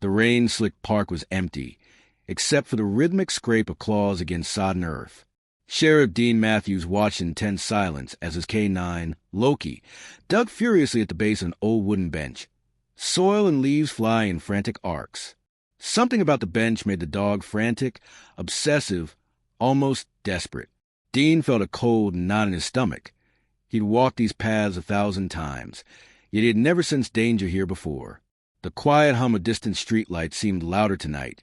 The rain-slicked park was empty, except for the rhythmic scrape of claws against sodden earth. Sheriff Dean Matthews watched in tense silence as his K9, Loki, dug furiously at the base of an old wooden bench, soil and leaves flying in frantic arcs. Something about the bench made the dog frantic, obsessive, almost desperate. Dean felt a cold knot in his stomach. He'd walked these paths 1,000 times, yet he had never sensed danger here before. The quiet hum of distant streetlights seemed louder tonight,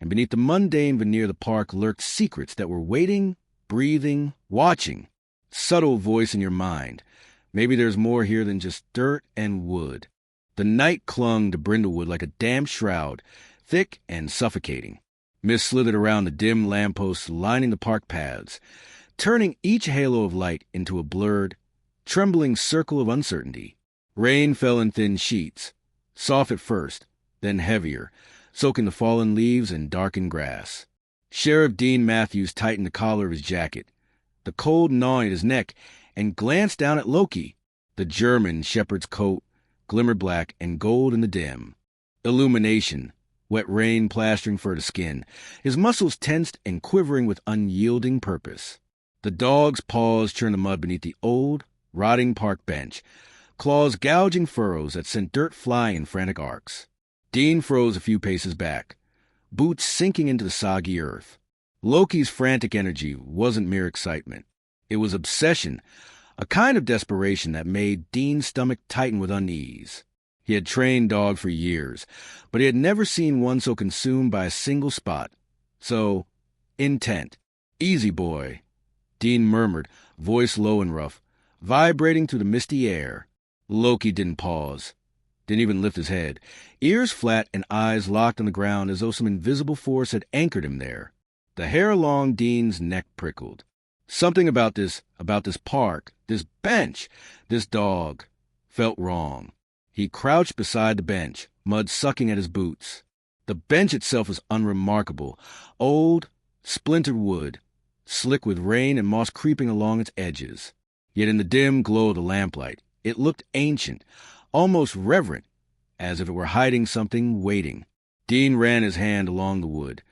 and beneath the mundane veneer of the park lurked secrets that were waiting, breathing, watching. Subtle voice in your mind. Maybe there's more here than just dirt and wood. The night clung to Brindlewood like a damp shroud, thick and suffocating. Mist slithered around the dim lampposts lining the park paths, turning each halo of light into a blurred, trembling circle of uncertainty. Rain fell in thin sheets, soft at first, then heavier, soaking the fallen leaves and darkened grass. Sheriff Dean Matthews tightened the collar of his jacket, the cold gnawing at his neck, and glanced down at Loki. The German shepherd's coat glimmered black and gold in the dim. Illumination, wet rain plastering fur to skin, his muscles tensed and quivering with unyielding purpose. The dog's paws churned the mud beneath the old, rotting park bench, claws gouging furrows that sent dirt flying in frantic arcs. Dean froze a few paces back, boots sinking into the soggy earth. Loki's frantic energy wasn't mere excitement. It was obsession, a kind of desperation that made Dean's stomach tighten with unease. He had trained dogs for years, but he had never seen one so consumed by a single spot. So intent. "Easy, boy," Dean murmured, voice low and rough, vibrating through the misty air. Loki didn't pause, didn't even lift his head, ears flat and eyes locked on the ground as though some invisible force had anchored him there. The hair along Dean's neck prickled. Something about this park, this bench, this dog, felt wrong. He crouched beside the bench, mud sucking at his boots. The bench itself was unremarkable, old, splintered wood, slick with rain and moss creeping along its edges. Yet in the dim glow of the lamplight, it looked ancient, almost reverent, as if it were hiding something, waiting. Dean ran his hand along the wood,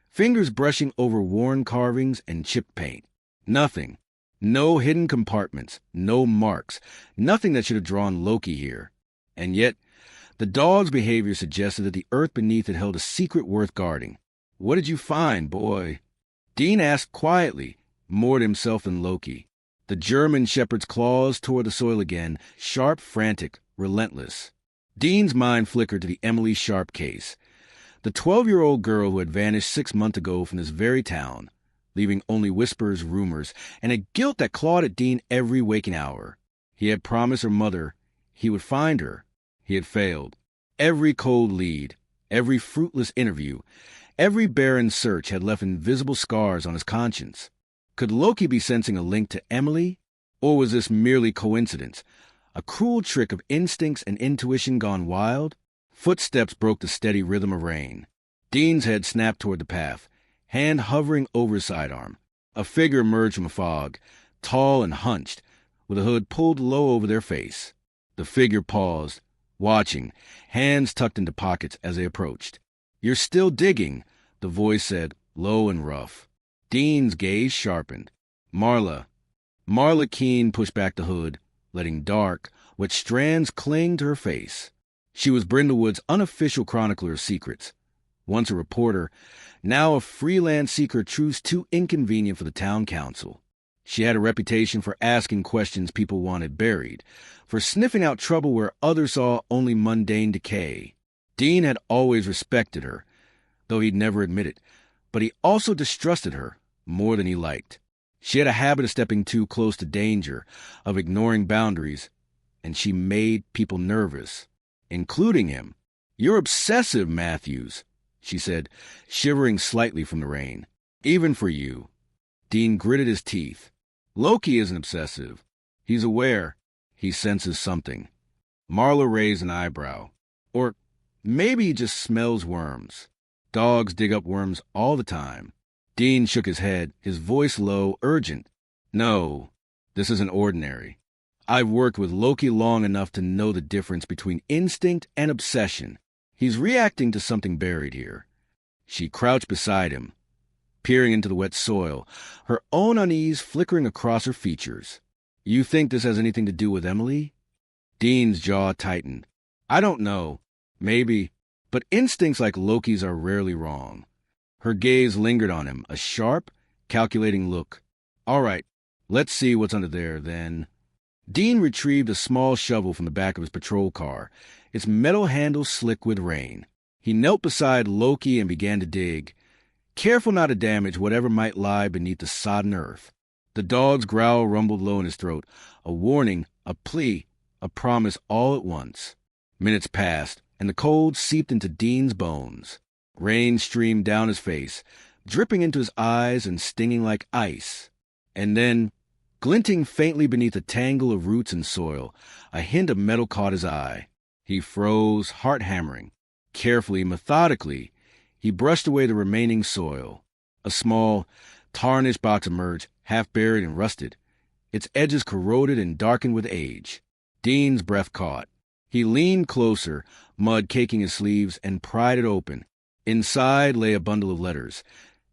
fingers brushing over worn carvings and chipped paint. Nothing. No hidden compartments, no marks, nothing that should have drawn Loki here. And yet, the dog's behavior suggested that the earth beneath it held a secret worth guarding. "What did you find, boy?" Dean asked quietly, more to himself than Loki. The German shepherd's claws tore the soil again, sharp, frantic, relentless. Dean's mind flickered to the Emily Sharp case, the 12-year-old girl who had vanished 6 months ago from this very town, leaving only whispers, rumors, and a guilt that clawed at Dean every waking hour. He had promised her mother he would find her. He had failed. Every cold lead, every fruitless interview, every barren search had left invisible scars on his conscience. Could Loki be sensing a link to Emily? Or was this merely coincidence, a cruel trick of instincts and intuition gone wild? Footsteps broke the steady rhythm of rain. Dean's head snapped toward the path, hand hovering over his sidearm. A figure emerged from a fog, tall and hunched, with a hood pulled low over their face. The figure paused, watching, hands tucked into pockets as they approached. "You're still digging," the voice said, low and rough. Dean's gaze sharpened. Marla Keene pushed back the hood, letting dark, wet strands cling to her face. She was Brindlewood's unofficial chronicler of secrets. Once a reporter, now a freelance seeker of truths too inconvenient for the town council. She had a reputation for asking questions people wanted buried, for sniffing out trouble where others saw only mundane decay. Dean had always respected her, though he'd never admit it, but he also distrusted her more than he liked. She had a habit of stepping too close to danger, of ignoring boundaries, and she made people nervous, including him. "You're obsessive, Matthews," she said, shivering slightly from the rain. "Even for you." Dean gritted his teeth. Loki isn't obsessive. He's aware. He senses something. Marla raised an eyebrow. Or maybe he just smells worms. Dogs dig up worms all the time. Dean shook his head, his voice low, urgent. "No, this isn't ordinary. I've worked with Loki long enough to know the difference between instinct and obsession." He's reacting to something buried here. She crouched beside him, peering into the wet soil, her own unease flickering across her features. You think this has anything to do with Emily? Dean's jaw tightened. I don't know. Maybe. But instincts like Loki's are rarely wrong. Her gaze lingered on him, a sharp, calculating look. All right, let's see what's under there, then. Dean retrieved a small shovel from the back of his patrol car, its metal handle slick with rain. He knelt beside Loki and began to dig, careful not to damage whatever might lie beneath the sodden earth. The dog's growl rumbled low in his throat, a warning, a plea, a promise all at once. Minutes passed, and the cold seeped into Dean's bones. Rain streamed down his face, dripping into his eyes and stinging like ice. And then, glinting faintly beneath a tangle of roots and soil, a hint of metal caught his eye. He froze, heart hammering. Carefully, methodically, he brushed away the remaining soil. A small, tarnished box emerged, half buried and rusted, its edges corroded and darkened with age. Dean's breath caught. He leaned closer, mud caking his sleeves, and pried it open. Inside lay a bundle of letters,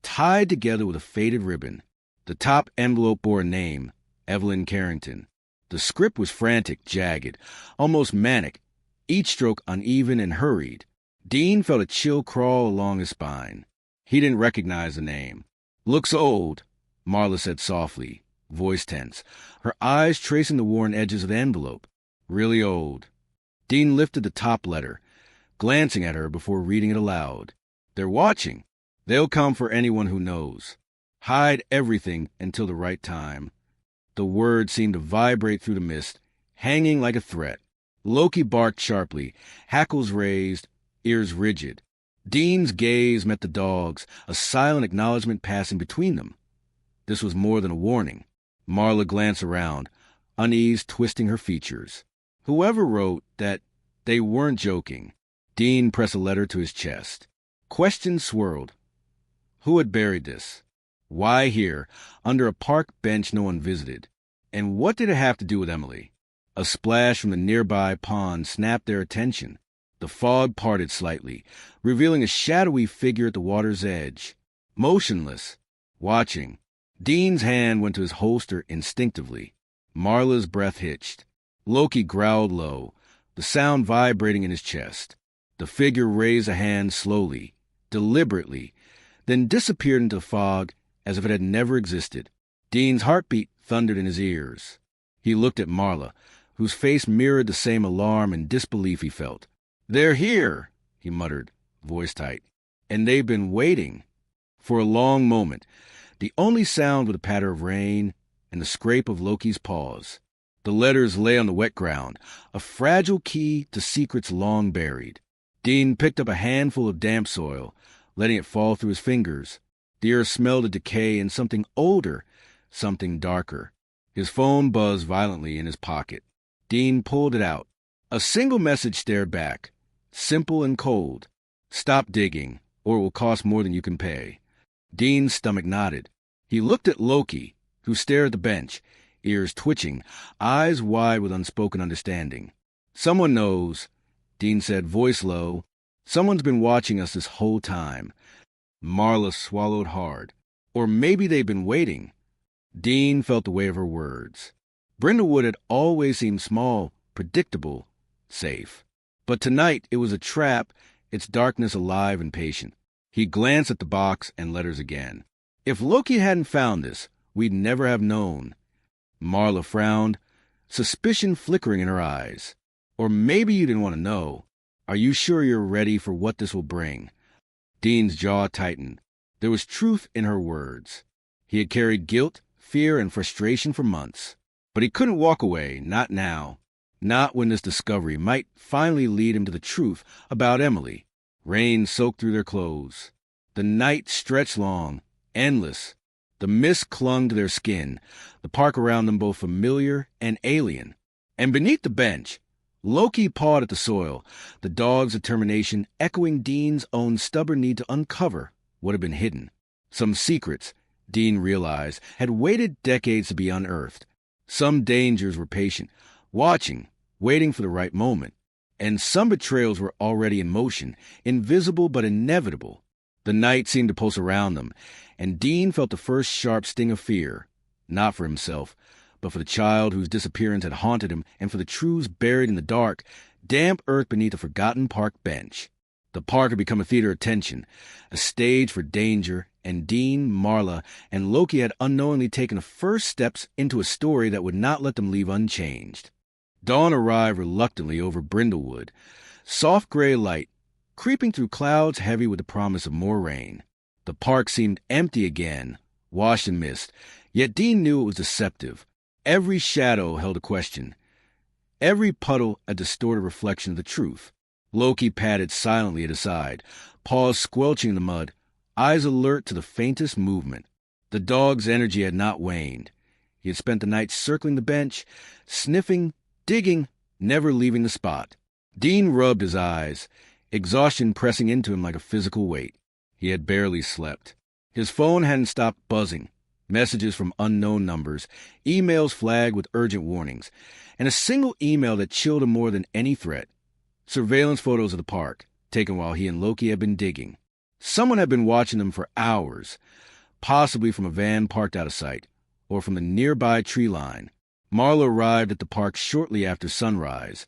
tied together with a faded ribbon. The top envelope bore a name, Evelyn Carrington. The script was frantic, jagged, almost manic, each stroke uneven and hurried. Dean felt a chill crawl along his spine. He didn't recognize the name. Looks old, Marla said softly, voice tense, her eyes tracing the worn edges of the envelope. Really old. Dean lifted the top letter, glancing at her before reading it aloud. They're watching. They'll come for anyone who knows. Hide everything until the right time. The word seemed to vibrate through the mist, hanging like a threat. Loki barked sharply, hackles raised, ears rigid. Dean's gaze met the dog's, a silent acknowledgement passing between them. This was more than a warning. Marla glanced around, unease twisting her features. Whoever wrote that, they weren't joking. Dean pressed a letter to his chest. Questions swirled. Who had buried this? Why here, under a park bench no one visited? And what did it have to do with Emily? A splash from the nearby pond snapped their attention. The fog parted slightly, revealing a shadowy figure at the water's edge. Motionless, watching. Dean's hand went to his holster instinctively. Marla's breath hitched. Loki growled low, the sound vibrating in his chest. The figure raised a hand slowly, deliberately, then disappeared into the fog as if it had never existed. Dean's heartbeat thundered in his ears. He looked at Marla, whose face mirrored the same alarm and disbelief he felt. They're here, he muttered, voice tight. And they've been waiting. For a long moment, the only sound was the patter of rain and the scrape of Loki's paws. The letters lay on the wet ground, a fragile key to secrets long buried. Dean picked up a handful of damp soil, letting it fall through his fingers. The earth smelled of decay and something older, something darker. His phone buzzed violently in his pocket. Dean pulled it out. A single message stared back, simple and cold. Stop digging, or it will cost more than you can pay. Dean's stomach knotted. He looked at Loki, who stared at the bench, ears twitching, eyes wide with unspoken understanding. Someone knows, Dean said, voice low. Someone's been watching us this whole time. Marla swallowed hard. Or maybe they've been waiting. Dean felt the weight of her words. Brindlewood had always seemed small, predictable, safe. But tonight it was a trap, its darkness alive and patient. He glanced at the box and letters again. If Loki hadn't found this, we'd never have known. Marla frowned, suspicion flickering in her eyes. Or maybe you didn't want to know. Are you sure you're ready for what this will bring? Dean's jaw tightened. There was truth in her words. He had carried guilt, fear, and frustration for months. But he couldn't walk away, not now. Not when this discovery might finally lead him to the truth about Emily. Rain soaked through their clothes. The night stretched long, endless. The mist clung to their skin, the park around them both familiar and alien. And beneath the bench, Loki pawed at the soil, the dog's determination echoing Dean's own stubborn need to uncover what had been hidden. Some secrets, Dean realized, had waited decades to be unearthed. Some dangers were patient, watching, waiting for the right moment. And some betrayals were already in motion, invisible but inevitable. The night seemed to pulse around them, and Dean felt the first sharp sting of fear, not for himself, but for the child whose disappearance had haunted him and for the truths buried in the dark, damp earth beneath a forgotten park bench. The park had become a theater of tension, a stage for danger, and Dean, Marla, and Loki had unknowingly taken the first steps into a story that would not let them leave unchanged. Dawn arrived reluctantly over Brindlewood, soft gray light, creeping through clouds heavy with the promise of more rain. The park seemed empty again, washed in mist, yet Dean knew it was deceptive. Every shadow held a question, every puddle a distorted reflection of the truth. Loki padded silently at his side, paws squelching in the mud, eyes alert to the faintest movement. The dog's energy had not waned. He had spent the night circling the bench, sniffing, digging, never leaving the spot. Dean rubbed his eyes, exhaustion pressing into him like a physical weight. He had barely slept. His phone hadn't stopped buzzing. Messages from unknown numbers, emails flagged with urgent warnings, and a single email that chilled him more than any threat. Surveillance photos of the park, taken while he and Loki had been digging. Someone had been watching them for hours, possibly from a van parked out of sight, or from the nearby tree line. Marla arrived at the park shortly after sunrise,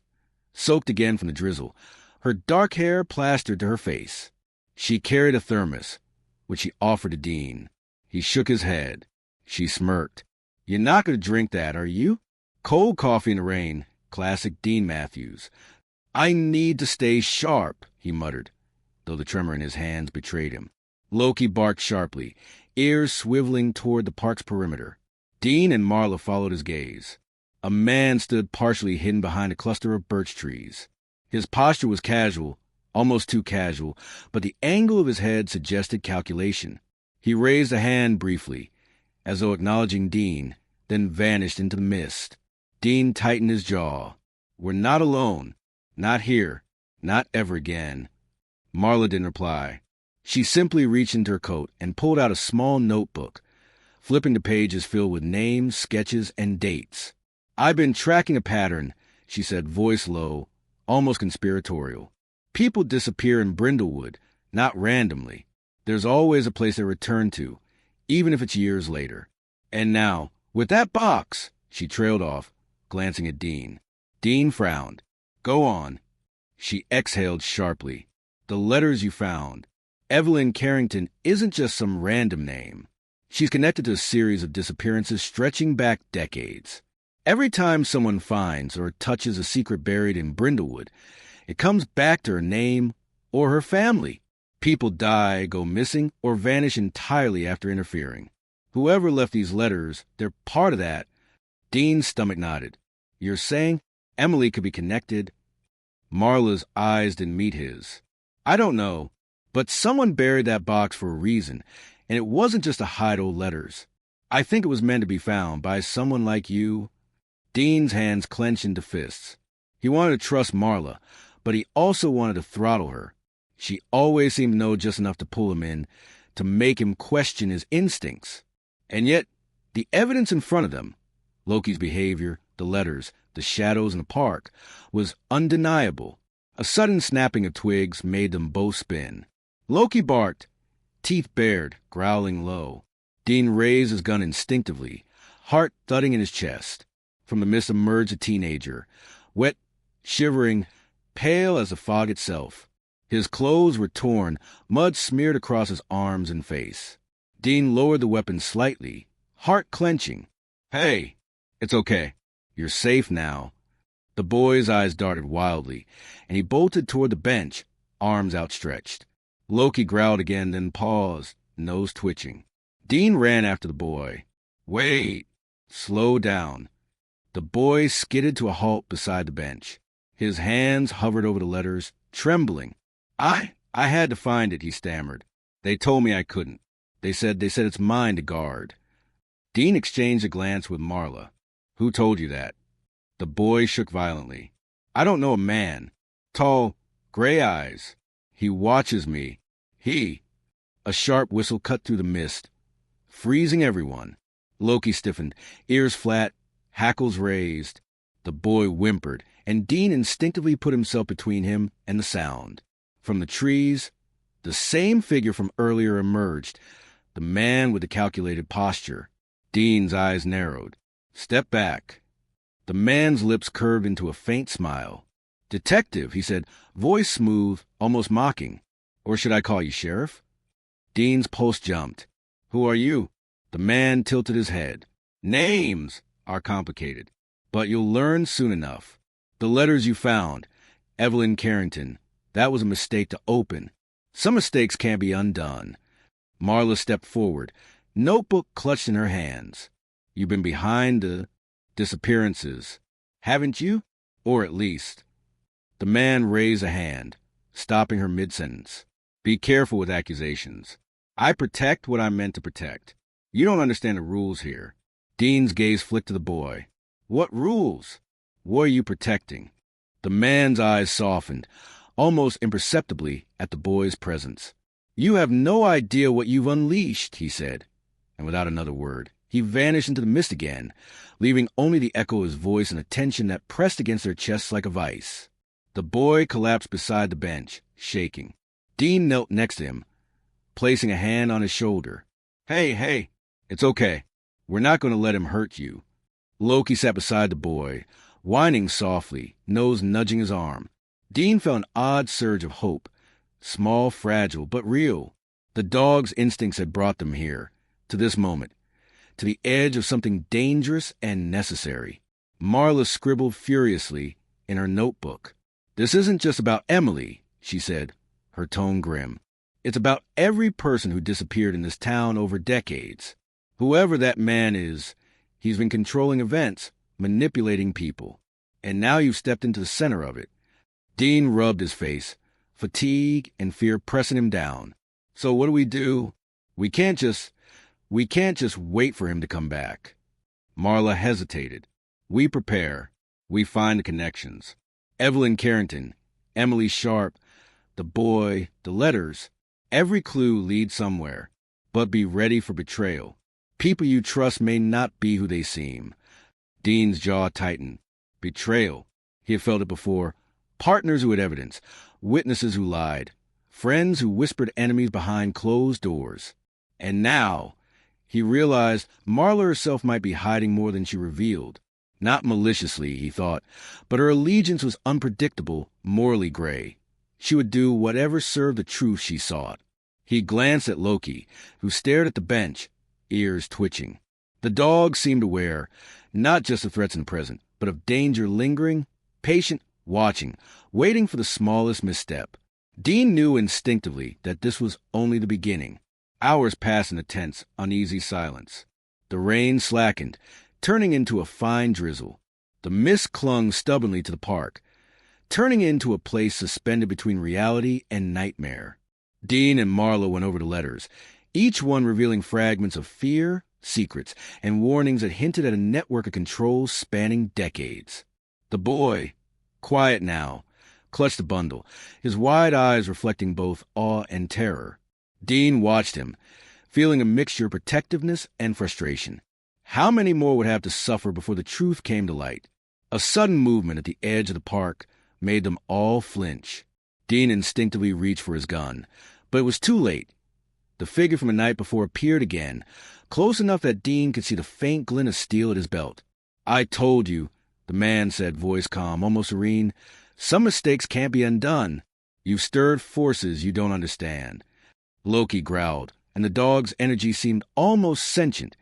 soaked again from the drizzle, her dark hair plastered to her face. She carried a thermos, which she offered to Dean. He shook his head. She smirked. "You're not going to drink that, are you?" Cold coffee in the rain, classic Dean Matthews. "I need to stay sharp," he muttered, though the tremor in his hands betrayed him. Loki barked sharply, ears swiveling toward the park's perimeter. Dean and Marla followed his gaze. A man stood partially hidden behind a cluster of birch trees. His posture was casual, almost too casual, but the angle of his head suggested calculation. He raised a hand briefly, as though acknowledging Dean, then vanished into the mist. Dean tightened his jaw. "We're not alone. Not here. Not ever again." Marla didn't reply. She simply reached into her coat and pulled out a small notebook, flipping the pages filled with names, sketches, and dates. "I've been tracking a pattern," she said, voice low, almost conspiratorial. "People disappear in Brindlewood, not randomly. There's always a place they return to, even if it's years later. And now, with that box," she trailed off, glancing at Dean. Dean frowned. "Go on." She exhaled sharply. "The letters you found. Evelyn Carrington isn't just some random name. She's connected to a series of disappearances stretching back decades. Every time someone finds or touches a secret buried in Brindlewood, it comes back to her name or her family. People die, go missing, or vanish entirely after interfering. Whoever left these letters, they're part of that." Dean's stomach nodded. "You're saying Emily could be connected?" Marla's eyes didn't meet his. "I don't know, but someone buried that box for a reason, and it wasn't just to hide old letters. I think it was meant to be found by someone like you." Dean's hands clenched into fists. He wanted to trust Marla, but he also wanted to throttle her. She always seemed to know just enough to pull him in, to make him question his instincts. And yet, the evidence in front of them, Loki's behavior, the letters, the shadows in the park, was undeniable. A sudden snapping of twigs made them both spin. Loki barked, teeth bared, growling low. Dean raised his gun instinctively, heart thudding in his chest. From the mist emerged a teenager, wet, shivering, pale as the fog itself. His clothes were torn, mud smeared across his arms and face. Dean lowered the weapon slightly, heart clenching. "Hey, it's okay. You're safe now." The boy's eyes darted wildly, and he bolted toward the bench, arms outstretched. Loki growled again, then paused, nose twitching. Dean ran after the boy. "Wait! Slow down." The boy skidded to a halt beside the bench. His hands hovered over the letters, trembling. I had to find it," he stammered. "They told me I couldn't. They said it's mine to guard." Dean exchanged a glance with Marla. "Who told you that?" The boy shook violently. "I don't know a man. Tall, gray eyes. He watches me. He—" A sharp whistle cut through the mist, freezing everyone. Loki stiffened, ears flat, hackles raised. The boy whimpered, and Dean instinctively put himself between him and the sound. From the trees, the same figure from earlier emerged, the man with the calculated posture. Dean's eyes narrowed. "Step back." The man's lips curved into a faint smile. "Detective," he said, voice smooth, almost mocking. "Or should I call you Sheriff?" Dean's pulse jumped. "Who are you?" The man tilted his head. "Names are complicated, but you'll learn soon enough. The letters you found, Evelyn Carrington, that was a mistake to open. Some mistakes can't be undone." Marla stepped forward, notebook clutched in her hands. "You've been behind the disappearances, haven't you? Or at least..." The man raised a hand, stopping her mid-sentence. "Be careful with accusations. I protect what I'm meant to protect. You don't understand the rules here." Dean's gaze flicked to the boy. "What rules? What are you protecting?" The man's eyes softened, almost imperceptibly at the boy's presence. "You have no idea what you've unleashed," he said, and without another word, he vanished into the mist again, leaving only the echo of his voice and a tension that pressed against their chests like a vice. The boy collapsed beside the bench, shaking. Dean knelt next to him, placing a hand on his shoulder. Hey, it's okay. We're not going to let him hurt you." Loki sat beside the boy, whining softly, nose nudging his arm. Dean felt an odd surge of hope, small, fragile, but real. The dog's instincts had brought them here, to this moment, to the edge of something dangerous and necessary. Marla scribbled furiously in her notebook. "This isn't just about Emily," she said, her tone grim. "It's about every person who disappeared in this town over decades. Whoever that man is, he's been controlling events, manipulating people. And now you've stepped into the center of it." Dean rubbed his face, fatigue and fear pressing him down. "So what do we do? We can't just wait for him to come back." Marla hesitated. "We prepare. We find the connections. Evelyn Carrington, Emily Sharp, the boy, the letters. Every clue leads somewhere. But be ready for betrayal. People you trust may not be who they seem." Dean's jaw tightened. Betrayal. He had felt it before. Partners who had evidence. Witnesses who lied. Friends who whispered enemies behind closed doors. And now, he realized Marla herself might be hiding more than she revealed. Not maliciously, he thought, but her allegiance was unpredictable, morally gray. She would do whatever served the truth she sought. He glanced at Loki, who stared at the bench, ears twitching. The dog seemed aware, not just of threats in the present, but of danger lingering, patient, watching, waiting for the smallest misstep. Dean knew instinctively that this was only the beginning. Hours passed in a tense, uneasy silence. The rain slackened, turning into a fine drizzle. The mist clung stubbornly to the park, turning into a place suspended between reality and nightmare. Dean and Marla went over the letters, each one revealing fragments of fear, secrets, and warnings that hinted at a network of controls spanning decades. The boy, quiet now, clutched the bundle, his wide eyes reflecting both awe and terror. Dean watched him, feeling a mixture of protectiveness and frustration. How many more would have to suffer before the truth came to light? A sudden movement at the edge of the park made them all flinch. Dean instinctively reached for his gun, but it was too late. The figure from the night before appeared again, close enough that Dean could see the faint glint of steel at his belt. "I told you," the man said, voice calm, almost serene. "Some mistakes can't be undone. You've stirred forces you don't understand." Loki growled, and the dog's energy seemed almost sentient,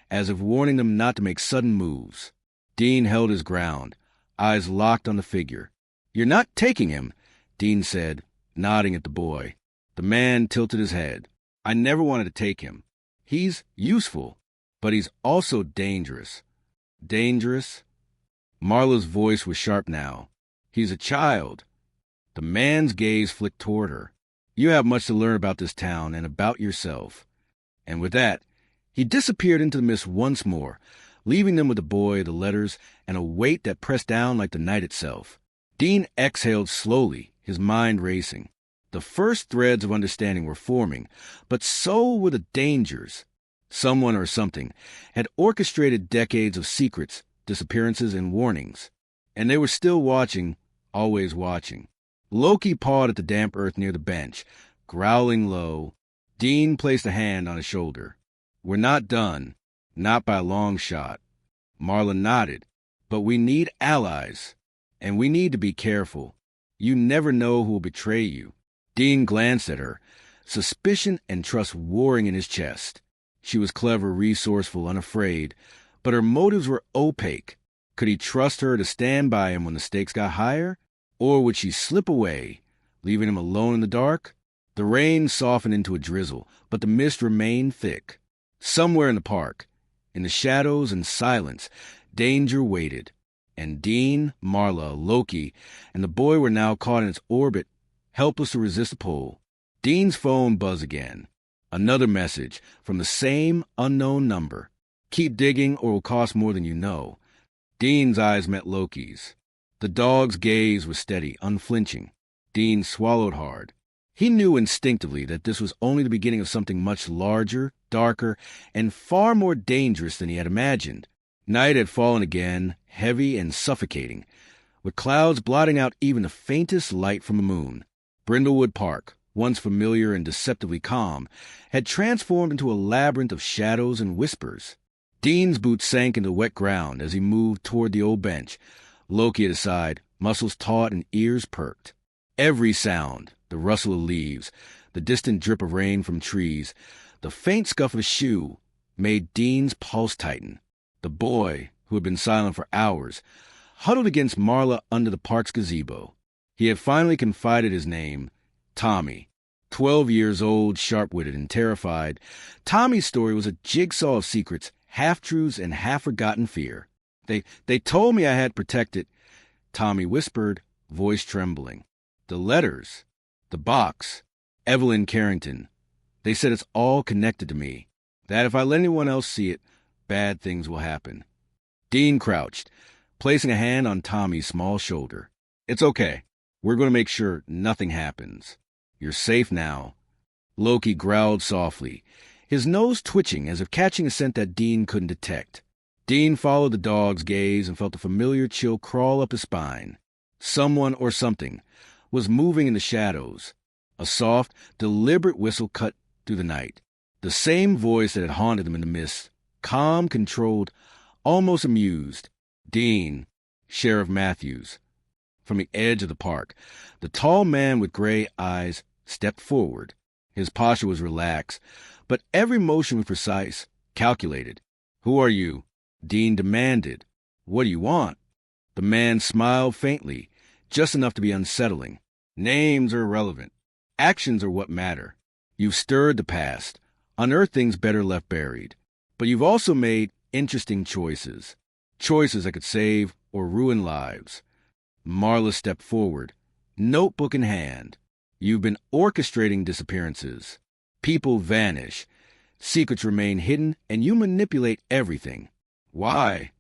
as if warning them not to make sudden moves. Dean held his ground, eyes locked on the figure. "You're not taking him," Dean said, nodding at the boy. The man tilted his head. "I never wanted to take him. He's useful, but he's also dangerous." "Dangerous?" Marla's voice was sharp now. "He's a child." The man's gaze flicked toward her. "You have much to learn about this town and about yourself." And with that, he disappeared into the mist once more, leaving them with the boy, the letters, and a weight that pressed down like the night itself. Dean exhaled slowly, his mind racing. The first threads of understanding were forming, but so were the dangers. Someone or something had orchestrated decades of secrets, disappearances, and warnings. And they were still watching, always watching. Loki pawed at the damp earth near the bench, growling low. Dean placed a hand on his shoulder. We're not done. Not by a long shot. Marla nodded. But we need allies. And we need to be careful. You never know who will betray you. Dean glanced at her, suspicion and trust warring in his chest. She was clever, resourceful, unafraid, but her motives were opaque. Could he trust her to stand by him when the stakes got higher? Or would she slip away, leaving him alone in the dark? The rain softened into a drizzle, but the mist remained thick. Somewhere in the park, in the shadows and silence, danger waited. And Dean, Marla, Loki, and the boy were now caught in its orbit, helpless to resist the pull. Dean's phone buzzed again. Another message from the same unknown number. Keep digging or it will cost more than you know. Dean's eyes met Loki's. The dog's gaze was steady, unflinching. Dean swallowed hard. He knew instinctively that this was only the beginning of something much larger, darker, and far more dangerous than he had imagined. Night had fallen again, heavy and suffocating, with clouds blotting out even the faintest light from the moon. Brindlewood Park, once familiar and deceptively calm, had transformed into a labyrinth of shadows and whispers. Dean's boots sank into the wet ground as he moved toward the old bench, Loki at his side, muscles taut and ears perked. Every sound, the rustle of leaves, the distant drip of rain from trees, the faint scuff of a shoe, made Dean's pulse tighten. The boy, who had been silent for hours, huddled against Marla under the park's gazebo. He had finally confided his name, Tommy. 12 years old, sharp-witted and terrified, Tommy's story was a jigsaw of secrets, half-truths, and half-forgotten fear. They told me I had protected, Tommy whispered, voice trembling. The letters, the box, Evelyn Carrington. They said it's all connected to me, that if I let anyone else see it, bad things will happen. Dean crouched, placing a hand on Tommy's small shoulder. It's okay. We're going to make sure nothing happens. You're safe now. Loki growled softly, his nose twitching as if catching a scent that Dean couldn't detect. Dean followed the dog's gaze and felt a familiar chill crawl up his spine. Someone or something was moving in the shadows. A soft, deliberate whistle cut through the night. The same voice that had haunted them in the mist, calm, controlled, almost amused. Dean, Sheriff Matthews. From the edge of the park, the tall man with gray eyes stepped forward. His posture was relaxed, but every motion was precise, calculated. Who are you? Dean demanded. What do you want? The man smiled faintly, just enough to be unsettling. Names are irrelevant. Actions are what matter. You've stirred the past, unearthed things better left buried. But you've also made interesting choices. Choices that could save or ruin lives. Marla stepped forward, notebook in hand. You've been orchestrating disappearances. People vanish. Secrets remain hidden, and you manipulate everything. Why?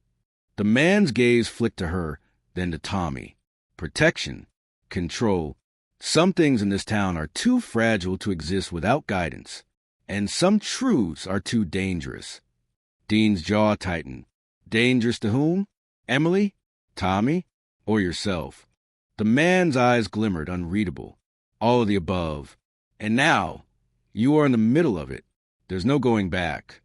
The man's gaze flicked to her, then to Tommy. Protection. Control. Some things in this town are too fragile to exist without guidance, and some truths are too dangerous. Dean's jaw tightened. Dangerous to whom? Emily? Tommy? Or yourself? The man's eyes glimmered, unreadable. All of the above. And now, you are in the middle of it. There's no going back.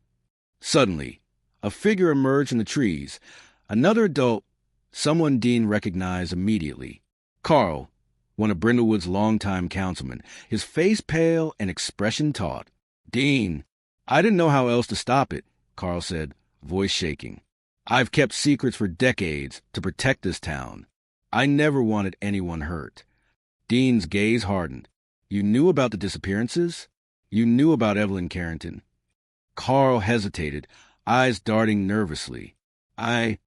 Suddenly, a figure emerged from the trees. Another adult, someone Dean recognized immediately. Carl, one of Brindlewood's longtime councilmen, his face pale and expression taut. Dean, I didn't know how else to stop it, Carl said, voice shaking. I've kept secrets for decades to protect this town. I never wanted anyone hurt. Dean's gaze hardened. You knew about the disappearances? You knew about Evelyn Carrington. Carl hesitated, eyes darting nervously. I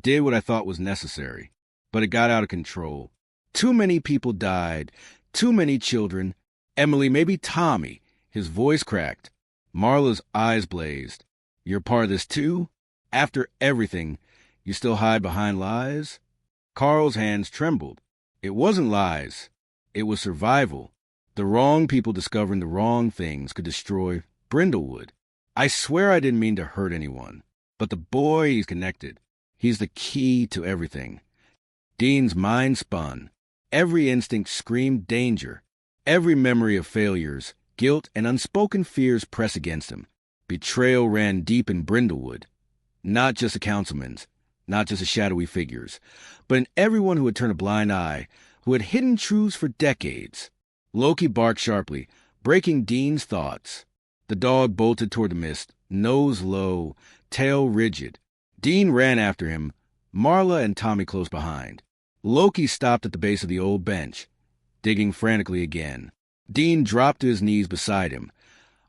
did what I thought was necessary, but it got out of control. Too many people died, too many children. Emily, maybe Tommy. His voice cracked. Marla's eyes blazed. You're part of this too? After everything, you still hide behind lies? Carl's hands trembled. It wasn't lies. It was survival. The wrong people discovering the wrong things could destroy Brindlewood. I swear I didn't mean to hurt anyone. But the boy, he's connected. He's the key to everything. Dean's mind spun. Every instinct screamed danger. Every memory of failures, guilt, and unspoken fears pressed against him. Betrayal ran deep in Brindlewood. Not just the councilmen's, not just the shadowy figures, but in everyone who had turned a blind eye, who had hidden truths for decades. Loki barked sharply, breaking Dean's thoughts. The dog bolted toward the mist, nose low, tail rigid. Dean ran after him, Marla and Tommy close behind. Loki stopped at the base of the old bench, digging frantically again. Dean dropped to his knees beside him,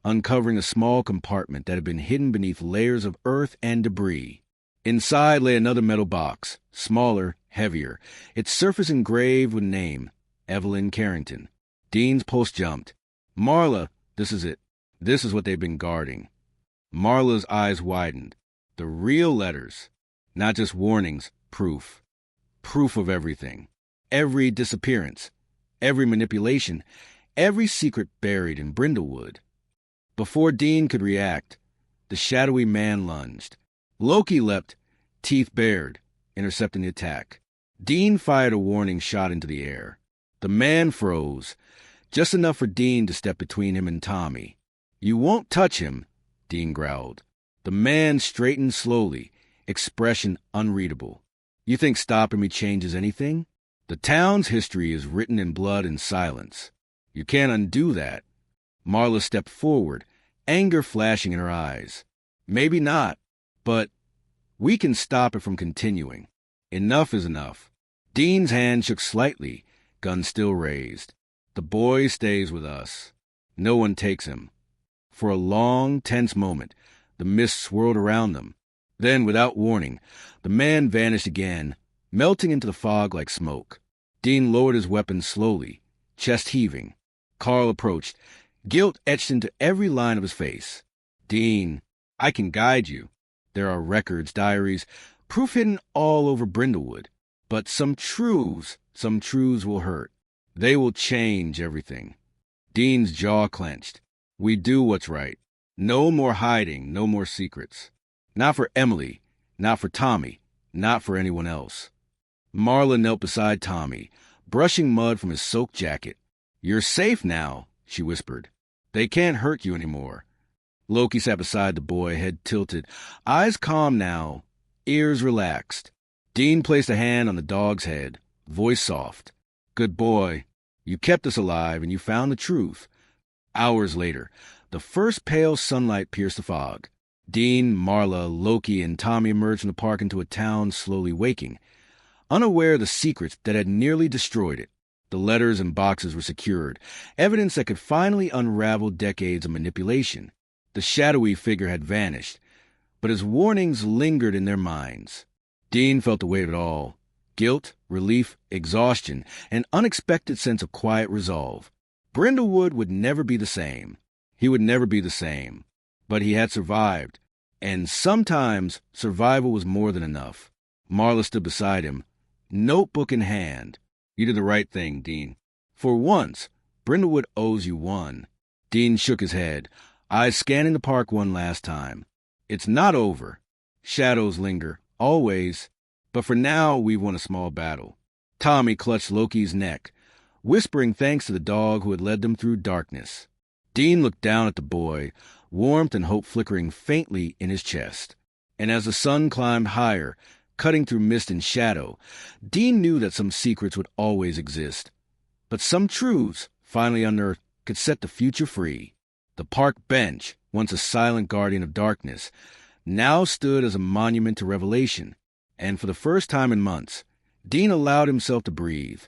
uncovering a small compartment that had been hidden beneath layers of earth and debris. Inside lay another metal box, smaller, heavier, its surface engraved with name, Evelyn Carrington. Dean's pulse jumped. Marla, this is it. This is what they've been guarding. Marla's eyes widened. The real letters. Not just warnings, proof. Proof of everything. Every disappearance. Every manipulation. Every secret buried in Brindlewood. Before Dean could react, the shadowy man lunged. Loki leapt, teeth bared, intercepting the attack. Dean fired a warning shot into the air. The man froze, just enough for Dean to step between him and Tommy. "You won't touch him," Dean growled. The man straightened slowly, expression unreadable. "You think stopping me changes anything? The town's history is written in blood and silence. You can't undo that." Marla stepped forward, anger flashing in her eyes. "Maybe not, but we can stop it from continuing. Enough is enough." Dean's hand shook slightly, gun still raised. "The boy stays with us. No one takes him." For a long, tense moment, the mist swirled around them. Then, without warning, the man vanished again, melting into the fog like smoke. Dean lowered his weapon slowly, chest heaving. Carl approached, guilt etched into every line of his face. "Dean, I can guide you. There are records, diaries, proof hidden all over Brindlewood. But some truths will hurt. They will change everything." Dean's jaw clenched. "We do what's right. No more hiding, no more secrets. Not for Emily, not for Tommy, not for anyone else." Marla knelt beside Tommy, brushing mud from his soaked jacket. "You're safe now," she whispered. "They can't hurt you anymore." Loki sat beside the boy, head tilted, eyes calm now, ears relaxed. Dean placed a hand on the dog's head, voice soft. "Good boy. You kept us alive, and you found the truth." Hours later, the first pale sunlight pierced the fog. Dean, Marla, Loki, and Tommy emerged from the park into a town slowly waking, unaware of the secrets that had nearly destroyed it. The letters and boxes were secured, evidence that could finally unravel decades of manipulation. The shadowy figure had vanished, but his warnings lingered in their minds. Dean felt the weight of it all. Guilt, relief, exhaustion, an unexpected sense of quiet resolve. Brindlewood would never be the same. He would never be the same. But he had survived, and sometimes survival was more than enough. Marla stood beside him, notebook in hand. "You did the right thing, Dean. For once, Brindlewood owes you one." Dean shook his head, eyes scanning the park one last time. "It's not over. Shadows linger, always. But for now, we've won a small battle." Tommy clutched Loki's neck, whispering thanks to the dog who had led them through darkness. Dean looked down at the boy, warmth and hope flickering faintly in his chest. And as the sun climbed higher, cutting through mist and shadow, Dean knew that some secrets would always exist. But some truths, finally unearthed, could set the future free. The park bench, once a silent guardian of darkness, now stood as a monument to revelation. And for the first time in months, Dean allowed himself to breathe.